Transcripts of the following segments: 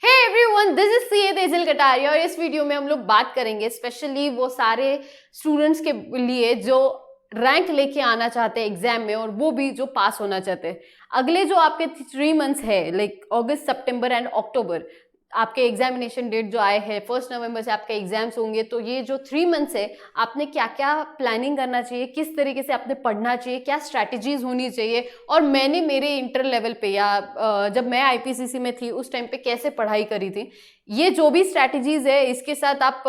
Hey everyone, this is CA Tejal Kataria और इस video में हम लोग बात करेंगे स्पेशली वो सारे स्टूडेंट्स के लिए जो रैंक लेके आना चाहते हैं एग्जाम में और वो भी जो पास होना चाहते हैं। अगले जो आपके 3 मंथ्स है like August, September and October, आपके एग्जामिनेशन डेट जो आए हैं 1 नवंबर से आपके एग्जाम्स होंगे। तो ये जो 3 मंथ्स है आपने क्या क्या प्लानिंग करना चाहिए, किस तरीके से आपने पढ़ना चाहिए, क्या स्ट्रैटेजीज होनी चाहिए और मैंने मेरे इंटर लेवल पे या जब मैं आईपीसीसी में थी उस टाइम पे कैसे पढ़ाई करी थी। ये जो भी स्ट्रैटेजीज है इसके साथ आप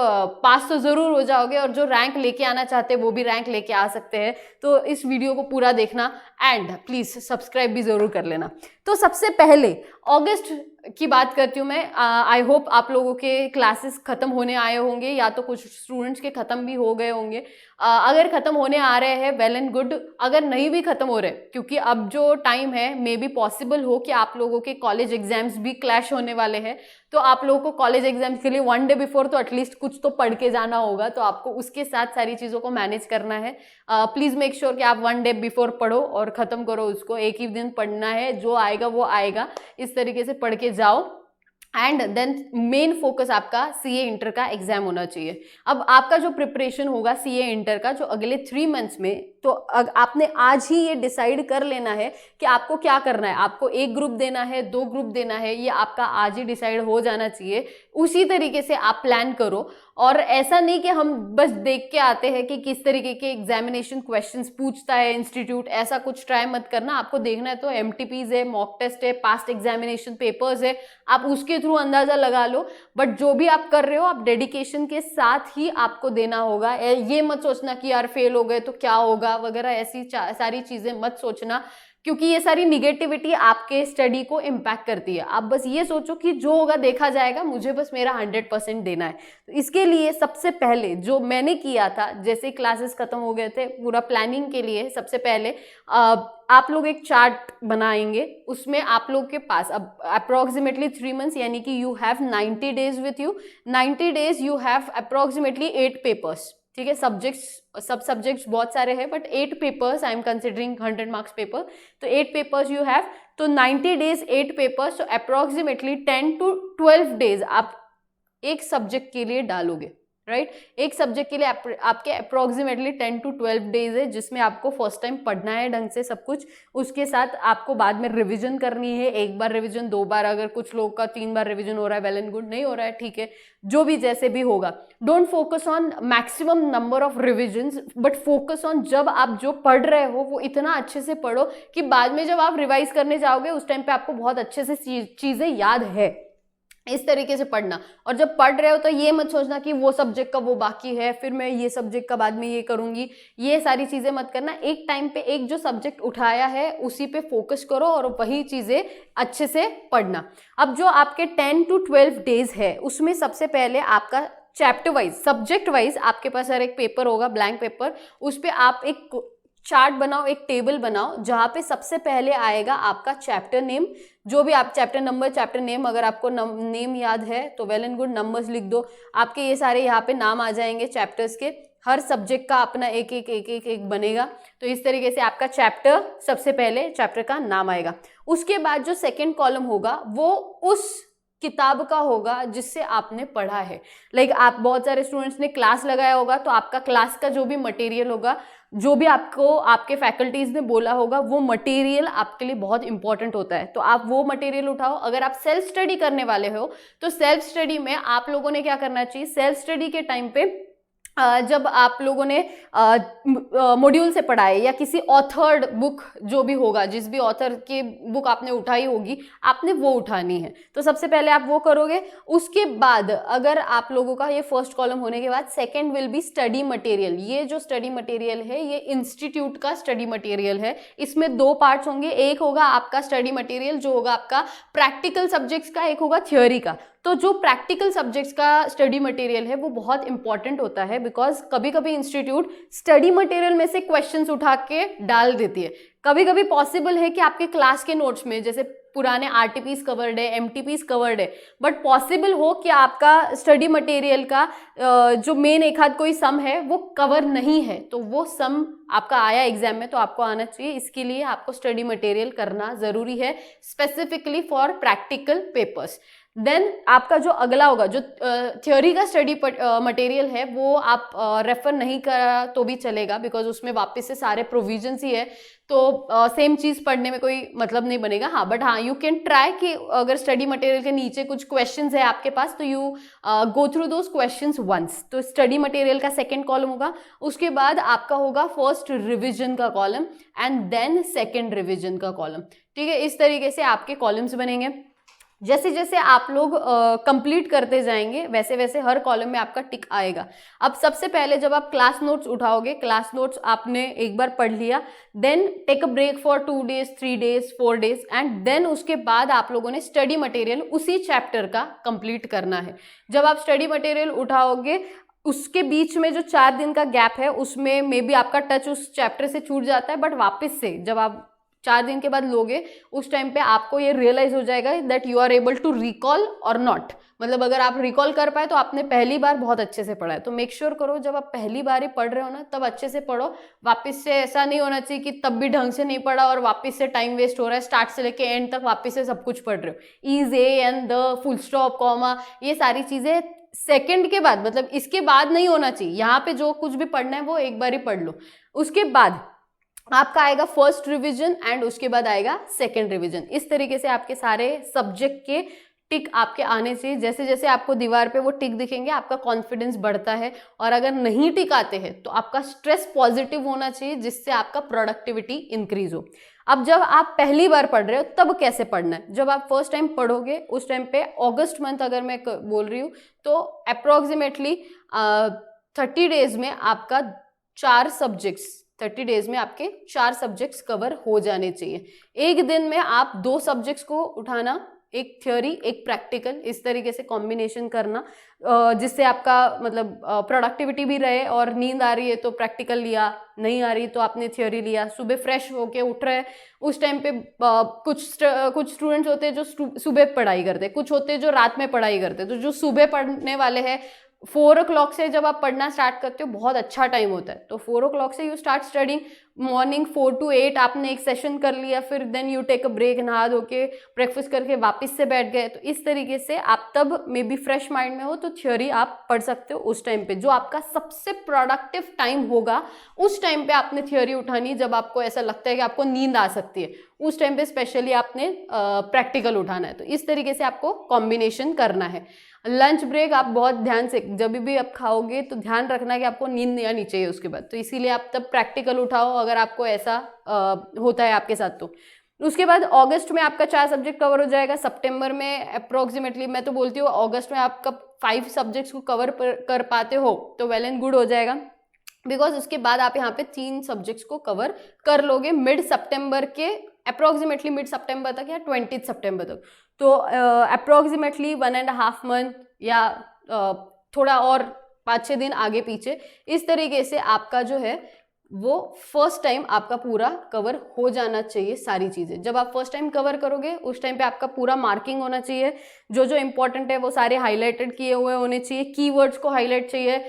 पास तो जरूर हो जाओगे और जो रैंक लेके आना चाहते हैं वो भी रैंक लेके आ सकते हैं। तो इस वीडियो को पूरा देखना एंड प्लीज सब्सक्राइब भी जरूर कर लेना। तो सबसे पहले अगस्त की बात करती हूँ मैं। आई होप आप लोगों के क्लासेस खत्म होने आए होंगे या तो कुछ स्टूडेंट्स के खत्म भी हो गए होंगे। अगर खत्म होने आ रहे हैं वेल एंड गुड, अगर नहीं भी खत्म हो रहे क्योंकि अब जो टाइम है मे बी पॉसिबल हो कि आप लोगों के कॉलेज एग्जाम्स भी क्लैश होने वाले हैं। तो आप लोगों को कॉलेज एग्जाम्स के लिए 1 डे बिफोर तो एटलीस्ट कुछ तो पढ़ के जाना होगा, तो आपको उसके साथ सारी चीज़ों को मैनेज करना है। प्लीज़ मेक श्योर कि आप 1 डे बिफोर पढ़ो और ख़त्म करो उसको। एक ही दिन पढ़ना है, जो आएगा वो आएगा, इस तरीके से पढ़ के जाओ। एंड देन मेन फोकस आपका सीए इंटर का एग्जाम होना चाहिए। अब आपका जो प्रिपरेशन होगा सीए इंटर का जो अगले 3 मंथ्स में, तो आपने आज ही ये डिसाइड कर लेना है कि आपको क्या करना है। आपको 1 ग्रुप देना है, 2 ग्रुप देना है, ये आपका आज ही डिसाइड हो जाना चाहिए। उसी तरीके से आप प्लान करो और ऐसा नहीं कि हम बस देख के आते हैं कि किस तरीके के एग्जामिनेशन क्वेश्चंस पूछता है इंस्टीट्यूट, ऐसा कुछ ट्राई मत करना। आपको देखना है तो एमटीपीज है, मॉक टेस्ट है, पास्ट एग्जामिनेशन पेपर्स है, आप उसके थ्रू अंदाजा लगा लो। बट जो भी आप कर रहे हो आप डेडिकेशन के साथ ही आपको देना होगा। ये मत सोचना कि यार फेल हो गए तो क्या होगा वगैरह, ऐसी सारी चीजें मत सोचना क्योंकि ये सारी निगेटिविटी आपके स्टडी को इम्पैक्ट करती है। आप बस ये सोचो कि जो होगा देखा जाएगा, मुझे बस मेरा 100% देना है। तो इसके लिए सबसे पहले जो मैंने किया था, जैसे क्लासेस खत्म हो गए थे, पूरा प्लानिंग के लिए सबसे पहले आप लोग एक चार्ट बनाएंगे। उसमें आप लोग के पास अब अप्रोक्सीमेटली 3 मंथ्स यानी कि you have 90 days with you. 90 days you have approximately 8 papers. ठीक है, सब सब्जेक्ट्स बहुत सारे हैं but 8 papers I am considering 100 marks paper. तो 8 पेपर्स यू हैव, तो 90 डेज 8 पेपर्स, तो अप्रोक्सीमेटली 10 to 12 डेज आप एक सब्जेक्ट के लिए डालोगे। राइट, एक सब्जेक्ट के लिए आपके अप्रोक्सीमेटली 10 to 12 डेज है जिसमें आपको फर्स्ट टाइम पढ़ना है ढंग से सब कुछ। उसके साथ आपको बाद में रिवीजन करनी है, 1 बार रिवीजन, 2 बार, अगर कुछ लोग का 3 बार रिवीजन हो रहा है वेल एंड गुड, नहीं हो रहा है ठीक है, जो भी जैसे भी होगा। Don't focus on maximum number of revisions but focus on जब आप जो पढ़ रहे हो वो इतना अच्छे से पढ़ो कि बाद में जब आप रिवाइज करने जाओगे उस टाइम पे आपको बहुत अच्छे से चीजें याद है। इस तरीके से पढ़ना। और जब पढ़ रहे हो तो ये मत सोचना कि वो सब्जेक्ट का वो बाकी है, फिर मैं ये सब्जेक्ट का बाद में ये करूंगी, ये सारी चीजें मत करना। एक टाइम पे एक जो सब्जेक्ट उठाया है उसी पे फोकस करो और वही चीजें अच्छे से पढ़ना। अब जो आपके 10 to 12 डेज है उसमें सबसे पहले आपका चैप्टर वाइज, सब्जेक्ट वाइज आपके पास हर एक पेपर होगा, ब्लैंक पेपर, उस पर आप एक चार्ट बनाओ, एक टेबल बनाओ जहां पे सबसे पहले आएगा आपका चैप्टर नेम, जो भी आप चैप्टर नंबर, चैप्टर नेम, अगर आपको नेम याद है तो वेल एंड गुड, नंबर्स लिख दो। आपके ये सारे यहाँ पे नाम आ जाएंगे चैप्टर्स के, हर सब्जेक्ट का अपना एक एक एक एक एक बनेगा। तो इस तरीके से आपका चैप्टर, सबसे पहले चैप्टर का नाम आएगा। उसके बाद जो सेकेंड कॉलम होगा वो उस किताब का होगा जिससे आपने पढ़ा है। लाइक आप बहुत सारे स्टूडेंट्स ने क्लास लगाया होगा तो आपका क्लास का जो भी मटेरियल होगा, जो भी आपको आपके फैकल्टीज ने बोला होगा, वो मटेरियल आपके लिए बहुत इंपॉर्टेंट होता है। तो आप वो मटेरियल उठाओ। अगर आप सेल्फ स्टडी करने वाले हो तो सेल्फ स्टडी में आप लोगों ने क्या करना चाहिए, सेल्फ स्टडी के टाइम पे जब आप लोगों ने मॉड्यूल से पढ़ा है या किसी ऑथर्ड बुक जो भी होगा, जिस भी ऑथर की बुक आपने उठाई होगी आपने वो उठानी है। तो सबसे पहले आप वो करोगे। उसके बाद अगर आप लोगों का ये फर्स्ट कॉलम होने के बाद second will be study material. ये जो स्टडी मटेरियल है ये इंस्टीट्यूट का स्टडी मटेरियल है। इसमें 2 पार्ट्स होंगे, एक होगा आपका स्टडी मटेरियल जो होगा आपका प्रैक्टिकल सब्जेक्ट्स का, एक होगा थ्योरी का। तो जो प्रैक्टिकल सब्जेक्ट्स का स्टडी मटेरियल है वो बहुत इंपॉर्टेंट होता है बिकॉज कभी कभी इंस्टीट्यूट स्टडी मटेरियल में से क्वेश्चंस उठा के डाल देती है। कभी कभी पॉसिबल है कि आपके क्लास के नोट्स में जैसे पुराने आरटीपीज कवर्ड है, एमटीपीज कवर्ड है, बट पॉसिबल हो कि आपका स्टडी मटेरियल का जो मेन एक आध कोई सम है वो कवर नहीं है, तो वो सम आपका आया एग्जाम में तो आपको आना चाहिए। इसके लिए आपको स्टडी मटेरियल करना जरूरी है specifically for practical papers. Then आपका जो अगला होगा, जो थ्योरी का स्टडी मटेरियल है वो आप रेफर नहीं करा तो भी चलेगा, बिकॉज उसमें वापस से सारे प्रोविजंस ही है, तो सेम चीज पढ़ने में कोई मतलब नहीं बनेगा। हाँ, बट हाँ, यू कैन ट्राई कि अगर स्टडी मटेरियल के नीचे कुछ क्वेश्चंस है आपके पास तो you go through those questions once. तो स्टडी मटेरियल का सेकंड कॉलम होगा, उसके बाद आपका होगा फर्स्ट रिविजन का column and then second revision का कॉलम। ठीक है, इस तरीके से आपके कॉलम्स बनेंगे। जैसे जैसे आप लोग कंप्लीट करते जाएंगे वैसे वैसे हर कॉलम में आपका टिक आएगा। अब सबसे पहले जब आप क्लास नोट्स उठाओगे, क्लास नोट्स आपने एक बार पढ़ लिया, then take a break for 2 days 3 days 4 days and then उसके बाद आप लोगों ने स्टडी मटेरियल उसी चैप्टर का कंप्लीट करना है। जब आप स्टडी मटेरियल उठाओगे उसके बीच में जो 4 दिन का गैप है उसमें मे बी आपका टच उस चैप्टर से छूट जाता है, बट वापस से जब आप 4 दिन के बाद लोगे उस टाइम पे आपको ये रियलाइज हो जाएगा that you are able to recall और नॉट। मतलब अगर आप रिकॉल कर पाए तो आपने पहली बार बहुत अच्छे से पढ़ा है। तो मेक श्योर करो जब आप पहली बार ही पढ़ रहे हो ना तब अच्छे से पढ़ो। वापस से ऐसा नहीं होना चाहिए कि तब भी ढंग से नहीं पढ़ा और वापस से टाइम वेस्ट हो रहा है, स्टार्ट से लेके एंड तक वापस से सब कुछ पढ़ रहे हो, is A and the full stop comma, ये सारी चीजें सेकंड के बाद, मतलब इसके बाद नहीं होना चाहिए। यहाँ पे जो कुछ भी पढ़ना है वो एक बार ही पढ़ लो। उसके बाद आपका आएगा फर्स्ट रिवीजन एंड उसके बाद आएगा सेकंड रिवीजन। इस तरीके से आपके सारे सब्जेक्ट के टिक आपके आने से जैसे जैसे आपको दीवार पे वो टिक दिखेंगे आपका कॉन्फिडेंस बढ़ता है। और अगर नहीं टिक आते हैं तो आपका स्ट्रेस पॉजिटिव होना चाहिए जिससे आपका प्रोडक्टिविटी इंक्रीज हो। अब जब आप पहली बार पढ़ रहे हो तब कैसे पढ़ना है? जब आप फर्स्ट टाइम पढ़ोगे उस टाइम पे अगस्त मंथ अगर मैं बोल रही हूँ तो अप्रोक्सीमेटली 30 days में आपका 4 सब्जेक्ट्स 30 days में आपके 4 सब्जेक्ट्स कवर हो जाने चाहिए। एक दिन में आप 2 सब्जेक्ट्स को उठाना, एक थ्योरी एक प्रैक्टिकल, इस तरीके से कॉम्बिनेशन करना जिससे आपका मतलब प्रोडक्टिविटी भी रहे। और नींद आ रही है तो प्रैक्टिकल लिया, नहीं आ रही तो आपने थ्योरी लिया। सुबह फ्रेश होके उठ रहे उस टाइम पे कुछ स्टूडेंट्स होते हैं जो सुबह पढ़ाई करते हैं, कुछ होते हैं जो रात में पढ़ाई करते हैं। तो जो सुबह पढ़ने वाले हैं 4 o'clock से जब आप पढ़ना स्टार्ट करते हो बहुत अच्छा टाइम होता है। तो 4 o'clock से you start studying, morning 4 to 8 आपने एक सेशन कर लिया, फिर then you take a break, नहा धो के ब्रेकफास्ट करके वापस से बैठ गए। तो इस तरीके से आप तब मे बी फ्रेश माइंड में हो तो थ्योरी आप पढ़ सकते हो उस टाइम पे। जो आपका सबसे प्रोडक्टिव टाइम होगा उस टाइम पे आपने थ्योरी उठानी। जब आपको ऐसा लगता है कि आपको नींद आ सकती है उस टाइम पे स्पेशली आपने प्रैक्टिकल उठाना है। तो इस तरीके से आपको कॉम्बिनेशन करना है। लंच ब्रेक आप बहुत ध्यान से जब भी आप खाओगे तो ध्यान रखना कि आपको नींद नहीं आनी चाहिए उसके बाद। तो इसीलिए आप तब प्रैक्टिकल उठाओ अगर आपको ऐसा होता है आपके साथ। तो उसके बाद अगस्त में आपका 4 सब्जेक्ट कवर हो जाएगा। सितंबर में अप्रोक्सीमेटली मैं तो बोलती हूँ अगस्त में आपका 5 सब्जेक्ट्स को कवर कर पाते हो तो वेल एंड गुड हो जाएगा, बिकॉज उसके बाद आप यहाँ पे 3 सब्जेक्ट्स को कवर कर लोगे मिड सितंबर के अप्रोक्सीमेटली मिड सितंबर तक या 20 सितंबर तक। तो अप्रोक्सीमेटली 1.5 month या थोड़ा और 5-6 दिन आगे पीछे इस तरीके से आपका जो है वो फर्स्ट टाइम आपका पूरा कवर हो जाना चाहिए सारी चीज़ें। जब आप फर्स्ट टाइम कवर करोगे उस टाइम पे आपका पूरा मार्किंग होना चाहिए, जो जो इंपॉर्टेंट है वो सारे हाईलाइटेड किए हुए होने चाहिए, कीवर्ड्स को हाईलाइट चाहिए।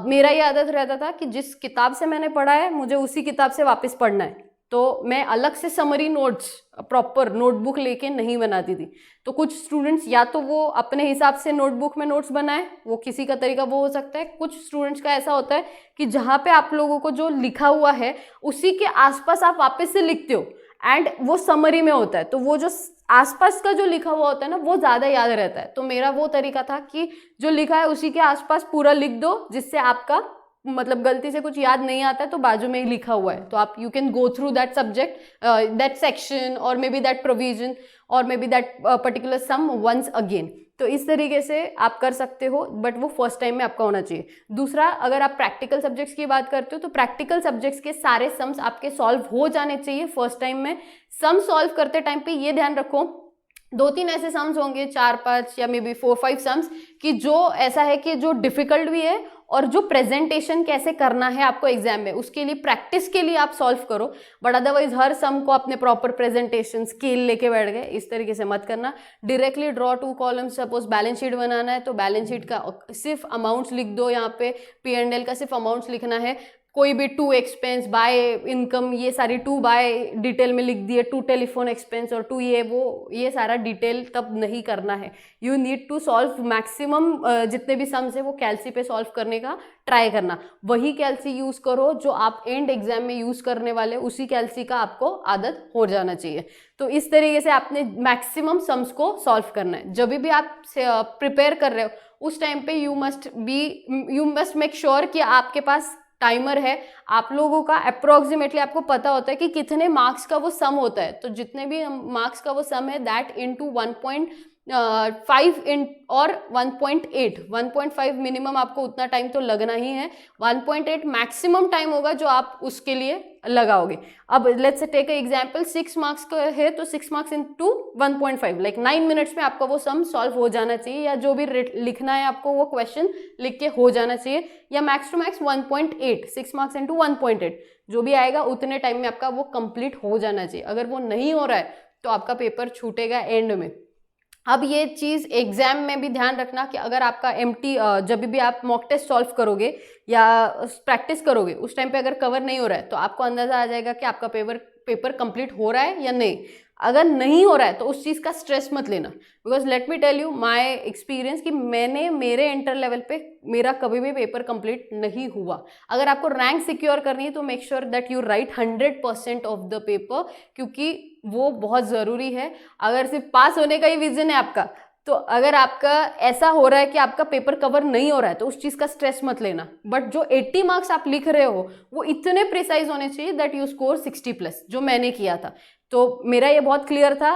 मेरा ये आदत रहता था कि जिस किताब से मैंने पढ़ा है मुझे उसी किताब से वापस पढ़ना है, तो मैं अलग से समरी नोट्स प्रॉपर नोटबुक लेके नहीं बनाती थी। तो कुछ स्टूडेंट्स या तो वो अपने हिसाब से नोटबुक में नोट्स बनाए, वो किसी का तरीका वो हो सकता है। कुछ स्टूडेंट्स का ऐसा होता है कि जहाँ पे आप लोगों को जो लिखा हुआ है उसी के आसपास आप वापस से लिखते हो एंड वो समरी में होता है, तो वो जो आसपास का जो लिखा हुआ होता है ना वो ज़्यादा याद रहता है। तो मेरा वो तरीका था कि जो लिखा है उसी के आसपास पूरा लिख दो, जिससे आपका मतलब गलती से कुछ याद नहीं आता है तो बाजू में ही लिखा हुआ है तो आप you can go through that subject that section और मे बी दैट प्रोविजन और maybe that particular sum once again. तो इस तरीके से आप कर सकते हो, बट वो फर्स्ट टाइम में आपका होना चाहिए। दूसरा, अगर आप प्रैक्टिकल सब्जेक्ट्स की बात करते हो तो प्रैक्टिकल सब्जेक्ट्स के सारे सम्स आपके सॉल्व हो जाने चाहिए फर्स्ट टाइम में। सम सॉल्व करते टाइम पे ये ध्यान रखो 2-3 ऐसे सम्स होंगे, 4-5 या मे बी 4-5 सम्स कि जो ऐसा है कि जो डिफिकल्ट भी है और जो प्रेजेंटेशन कैसे करना है आपको एग्जाम में उसके लिए प्रैक्टिस के लिए आप सॉल्व करो। बट अदरवाइज हर सम को अपने प्रॉपर प्रेजेंटेशन स्केल लेके बैठ गए, इस तरीके से मत करना। Directly draw 2 columns, suppose balance sheet बनाना है तो बैलेंस शीट का सिर्फ अमाउंट्स लिख दो, यहाँ पे P&L का सिर्फ अमाउंट्स लिखना है। कोई भी टू एक्सपेंस, बाय इनकम, ये सारी टू बाय डिटेल में लिख दिए, टू टेलीफोन एक्सपेंस और टू ये वो, ये सारा डिटेल तब नहीं करना है। You need to solve maximum जितने भी सम्स है वो कैलसी पे सॉल्व करने का ट्राई करना। वही कैलसी यूज करो जो आप एंड एग्जाम में यूज करने वाले, उसी कैलसी का आपको आदत हो जाना चाहिए। तो इस तरीके से आपने मैक्सिमम सम्स को सॉल्व करना है। जब भी आप प्रिपेयर कर रहे हो उस टाइम पे यू मस्ट मेक श्योर कि आपके पास टाइमर है। आप लोगों का अप्रोक्सीमेटली आपको पता होता है कि कितने मार्क्स का वो सम होता है। तो जितने भी मार्क्स का वो सम है दैट इनटू 1.5 इन और 1.5 मिनिमम आपको उतना टाइम तो लगना ही है। 1.8 मैक्सिमम टाइम होगा जो आप उसके लिए लगाओगे। अब let's say take example 6 marks का है तो 6 मार्क्स इनटू 1.5 लाइक 9 मिनट्स में आपका वो सम सॉल्व हो जाना चाहिए, या जो भी लिखना है आपको वो क्वेश्चन लिख के हो जाना चाहिए, या max to max 1.8, 6 marks into 1.8 जो भी आएगा उतने टाइम में आपका वो कंप्लीट हो जाना चाहिए। अगर वो नहीं हो रहा है तो आपका पेपर छूटेगा एंड में। अब ये चीज़ एग्जाम में भी ध्यान रखना कि अगर आपका एमटी जब भी आप मॉक टेस्ट सॉल्व करोगे या प्रैक्टिस करोगे उस टाइम पे अगर कवर नहीं हो रहा है तो आपको अंदाजा आ जाएगा कि आपका पेपर कंप्लीट हो रहा है या नहीं। अगर नहीं हो रहा है तो उस चीज़ का स्ट्रेस मत लेना, because let me tell you my experience कि मेरे इंटर लेवल पे मेरा कभी भी पेपर कंप्लीट नहीं हुआ। अगर आपको रैंक सिक्योर करनी है तो make sure that you right 100% of the paper, क्योंकि वो बहुत ज़रूरी है। अगर सिर्फ पास होने का ही विजन है आपका, तो अगर आपका ऐसा हो रहा है कि आपका पेपर कवर नहीं हो रहा है तो उस चीज़ का स्ट्रेस मत लेना। बट जो 80 मार्क्स आप लिख रहे हो वो इतने प्रिसाइज होने चाहिए दैट यू स्कोर 60+, जो मैंने किया था। तो मेरा ये बहुत क्लियर था।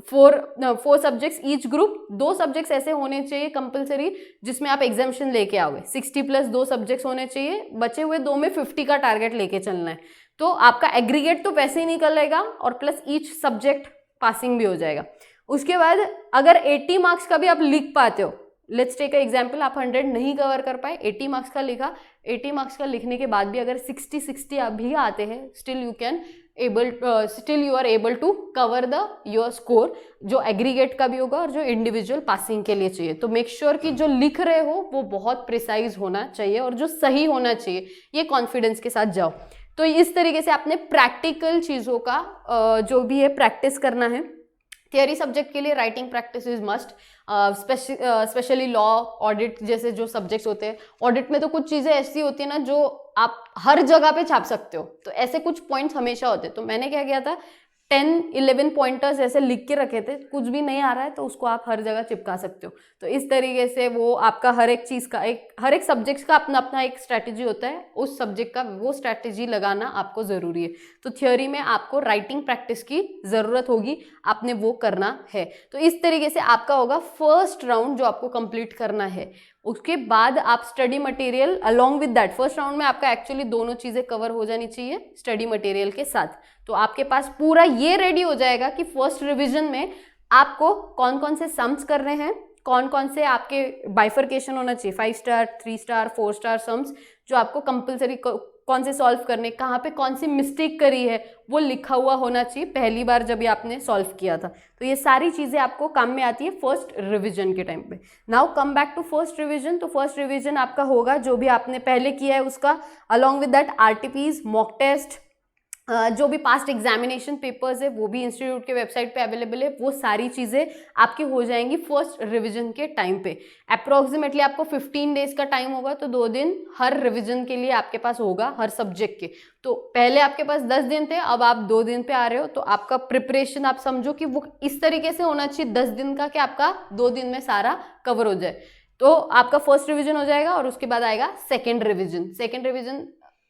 4 सब्जेक्ट्स ईच ग्रुप, 2 सब्जेक्ट्स ऐसे होने चाहिए कंपलसरी जिसमें आप एग्जामिशन लेके आओगे। 60+ 2 सब्जेक्ट्स होने चाहिए, बचे हुए 2 में 50 का टारगेट लेके चलना है। तो आपका एग्रीगेट तो वैसे ही निकलेगा और प्लस ईच सब्जेक्ट पासिंग भी हो जाएगा। उसके बाद अगर 80 मार्क्स का भी आप लिख पाते हो, लेट्स टेक एग्जाम्पल आप 100 नहीं कवर कर पाए, 80 मार्क्स का लिखा, 80 मार्क्स का लिखने के बाद भी अगर 60 भी आते हैं still you are able to cover the your score, जो एग्रीगेट का भी होगा और जो इंडिविजुअल पासिंग के लिए चाहिए। तो मेक श्योर कि जो लिख रहे हो वो बहुत प्रिसाइज होना चाहिए और जो सही होना चाहिए, ये कॉन्फिडेंस के साथ जाओ। तो इस तरीके से आपने प्रैक्टिकल चीज़ों का जो भी है प्रैक्टिस करना है। थियरी सब्जेक्ट के लिए writing practice is must, specially law, audit जैसे जो सब्जेक्ट्स होते हैं। ऑडिट में तो कुछ चीज़ें ऐसी होती है ना जो आप हर जगह पे छाप सकते हो, तो ऐसे कुछ पॉइंट्स हमेशा होते हैं। तो मैंने क्या किया था, 10-11 पॉइंटर्स ऐसे लिख के रखे थे, कुछ भी नहीं आ रहा है तो उसको आप हर जगह चिपका सकते हो। तो इस तरीके से वो आपका हर एक चीज़ का हर एक सब्जेक्ट का अपना अपना एक स्ट्रैटेजी होता है, उस सब्जेक्ट का वो स्ट्रैटेजी लगाना आपको ज़रूरी है। तो थियोरी में आपको राइटिंग प्रैक्टिस की ज़रूरत होगी, आपने वो करना है। तो इस तरीके से आपका होगा फर्स्ट राउंड जो आपको कंप्लीट करना है। उसके बाद आप study material along with that, first round में आपका एक्चुअली दोनों चीज़ें कवर हो जानी चाहिए स्टडी मटेरियल के साथ। तो आपके पास पूरा ये रेडी हो जाएगा कि फर्स्ट रिवीजन में आपको कौन कौन से सम्स कर रहे हैं, कौन कौन से आपके बाइफर्केशन होना चाहिए, 5 स्टार, 3 स्टार, 4 स्टार सम्स जो आपको कंपलसरी कौन से सॉल्व करने, कहाँ पे कौन सी मिस्टेक करी है वो लिखा हुआ होना चाहिए पहली बार जब ये आपने सॉल्व किया था। तो ये सारी चीज़ें आपको काम में आती है फर्स्ट रिवीजन के टाइम पे। Now come back to first revision. तो फर्स्ट रिवीजन आपका होगा जो भी आपने पहले किया है उसका, along with that RTPs, mock test, जो भी पास्ट एग्जामिनेशन पेपर्स है वो भी इंस्टीट्यूट के वेबसाइट पे अवेलेबल है। वो सारी चीज़ें आपकी हो जाएंगी फर्स्ट रिवीजन के टाइम पे। अप्रोक्सीमेटली आपको 15 डेज का टाइम होगा, तो 2 दिन हर रिवीजन के लिए आपके पास होगा हर सब्जेक्ट के। तो पहले आपके पास 10 दिन थे, अब आप 2 दिन पे आ रहे हो, तो आपका प्रिपरेशन आप समझो कि वो इस तरीके से होना चाहिए 10 दिन का कि आपका 2 दिन में सारा कवर हो जाए। तो आपका फर्स्ट रिवीजन हो जाएगा और उसके बाद आएगा second revision. Second revision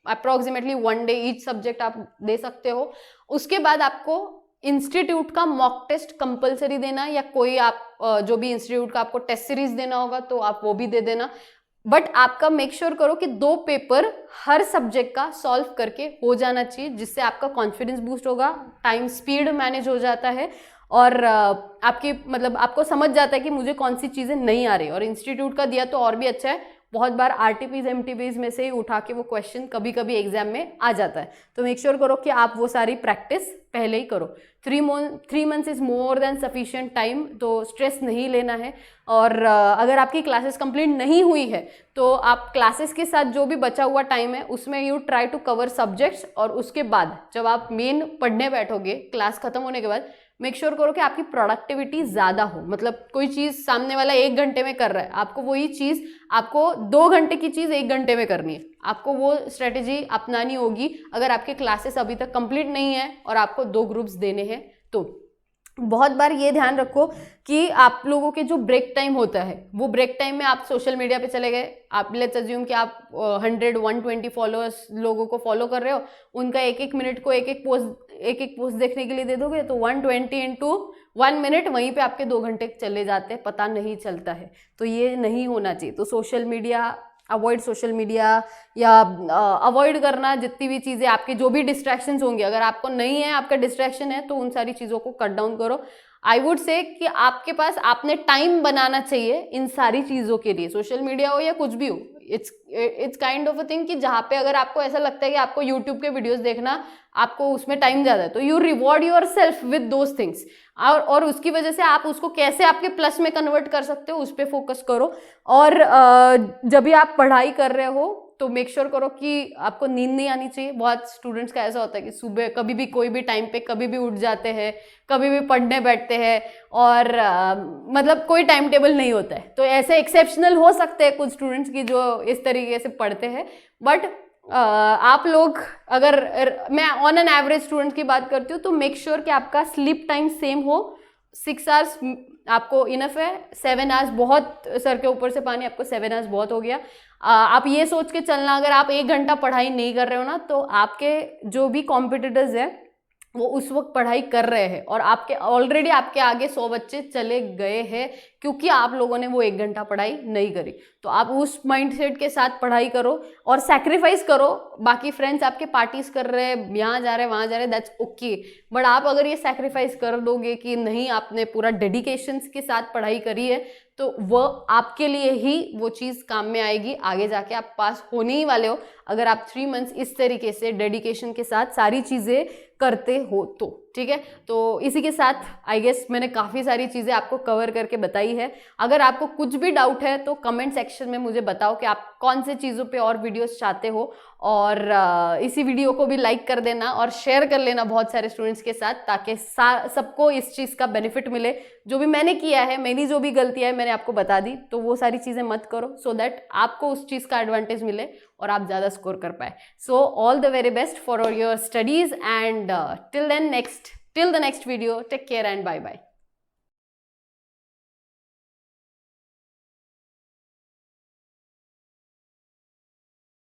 approximately 1 day each subject आप दे सकते हो। उसके बाद आपको इंस्टीट्यूट का मॉक टेस्ट कंपलसरी देना, या कोई आप जो भी इंस्टीट्यूट का आपको टेस्ट सीरीज देना होगा तो आप वो भी दे देना। बट आपका मेक श्योर करो कि 2 पेपर हर सब्जेक्ट का सॉल्व करके हो जाना चाहिए, जिससे आपका कॉन्फिडेंस बूस्ट होगा, टाइम स्पीड मैनेज हो जाता है और आपकी मतलब आपको समझ जाता है कि मुझे कौन सी चीज़ें नहीं आ रही। और इंस्टीट्यूट का दिया तो और भी अच्छा है, बहुत बार आरटीपीज एमटीपीज में से ही उठा के वो क्वेश्चन कभी कभी एग्जाम में आ जाता है। तो मेक श्योर करो कि आप वो सारी प्रैक्टिस पहले ही करो। 3 months is more than sufficient time, तो स्ट्रेस नहीं लेना है। और अगर आपकी क्लासेस कंप्लीट नहीं हुई है तो आप क्लासेस के साथ जो भी बचा हुआ टाइम है उसमें you try to cover subjects, और उसके बाद जब आप मेन पढ़ने बैठोगे क्लास खत्म होने के बाद, मेक श्योर करो कि आपकी प्रोडक्टिविटी ज़्यादा हो। मतलब कोई चीज़ सामने वाला 1 घंटे में कर रहा है, आपको वही चीज़ आपको 2 घंटे की चीज़ 1 घंटे में करनी है। आपको वो स्ट्रेटेजी अपनानी होगी अगर आपके क्लासेस अभी तक कंप्लीट नहीं है और आपको 2 ग्रुप्स देने हैं तो। बहुत बार ये ध्यान रखो कि आप लोगों के जो ब्रेक टाइम होता है वो ब्रेक टाइम में आप सोशल मीडिया पे चले गए, आप लेट्स अज्यूम कि आप 100-120 फॉलोअर्स लोगों को फॉलो कर रहे हो, उनका एक मिनट को एक एक पोस्ट देखने के लिए दे दोगे तो 120 इंटू 1 मिनट वहीं पे आपके 2 घंटे चले जाते हैं, पता नहीं चलता है। तो ये नहीं होना चाहिए। तो social media avoid, social media या अवॉइड करना जितनी भी चीज़ें आपके जो भी डिस्ट्रैक्शंस होंगे, अगर आपको नहीं है आपका डिस्ट्रैक्शन है तो उन सारी चीज़ों को कट डाउन करो। आई वुड से कि आपके पास आपने टाइम बनाना चाहिए इन सारी चीज़ों के लिए, सोशल मीडिया हो या कुछ भी हो। It's kind of a thing कि जहाँ पे अगर आपको ऐसा लगता है कि आपको यूट्यूब के वीडियोस देखना आपको उसमें टाइम ज़्यादा है तो you reward your self with those things, और उसकी वजह से आप उसको कैसे आपके प्लस में कन्वर्ट कर सकते हो उस पर फोकस करो। और जब भी आप पढ़ाई कर रहे हो तो मेक श्योर करो कि आपको नींद नहीं आनी चाहिए। बहुत स्टूडेंट्स का ऐसा होता है कि सुबह कभी भी कोई भी टाइम पे कभी भी उठ जाते हैं, कभी भी पढ़ने बैठते हैं, और मतलब कोई टाइम टेबल नहीं होता है। तो ऐसे एक्सेप्शनल हो सकते हैं कुछ स्टूडेंट्स की जो इस तरीके से पढ़ते हैं, बट आप लोग, अगर मैं ऑन एन एवरेज स्टूडेंट की बात करती हूँ तो मेक श्योर कि आपका स्लीप टाइम सेम हो। 6 आवर्स आपको इनफ है, 7 आवर्स बहुत सर के ऊपर से पानी, आपको 7 आवर्स बहुत हो गया। आप ये सोच के चलना अगर आप 1 घंटा पढ़ाई नहीं कर रहे हो ना तो आपके जो भी कॉम्पिटिटर्स है वो उस वक्त पढ़ाई कर रहे हैं और आपके ऑलरेडी आपके आगे 100 बच्चे चले गए हैं क्योंकि आप लोगों ने वो 1 घंटा पढ़ाई नहीं करी। तो आप उस माइंडसेट के साथ पढ़ाई करो और सैक्रिफाइस करो। बाकी फ्रेंड्स आपके पार्टीज कर रहे हैं, यहाँ जा रहे हैं वहाँ जा रहे हैं, दैट्स ओके, बट आप अगर ये सैक्रिफाइस कर दोगे कि नहीं आपने पूरा डेडिकेशन के साथ पढ़ाई करी है तो वह आपके लिए ही वो चीज़ काम में आएगी। आगे जाके आप पास होने ही वाले हो अगर आप 3 मंथ्स इस तरीके से डेडिकेशन के साथ सारी चीज़ें करते हो तो। ठीक है, तो इसी के साथ आई गेस मैंने काफ़ी सारी चीज़ें आपको कवर करके बताई है। अगर आपको कुछ भी डाउट है तो कमेंट सेक्शन में मुझे बताओ कि आप कौन से चीज़ों पे और वीडियोस चाहते हो, और इसी वीडियो को भी लाइक कर देना और शेयर कर लेना बहुत सारे स्टूडेंट्स के साथ ताकि सबको इस चीज़ का बेनिफिट मिले। जो भी मैंने किया है, मेरी जो भी गलतियाँ है मैंने आपको बता दी, तो वो सारी चीज़ें मत करो सो दैट आपको उस चीज़ का एडवांटेज मिले और आप ज़्यादा स्कोर कर पाए। So all the very best for your studies and till the next video, take care and bye bye.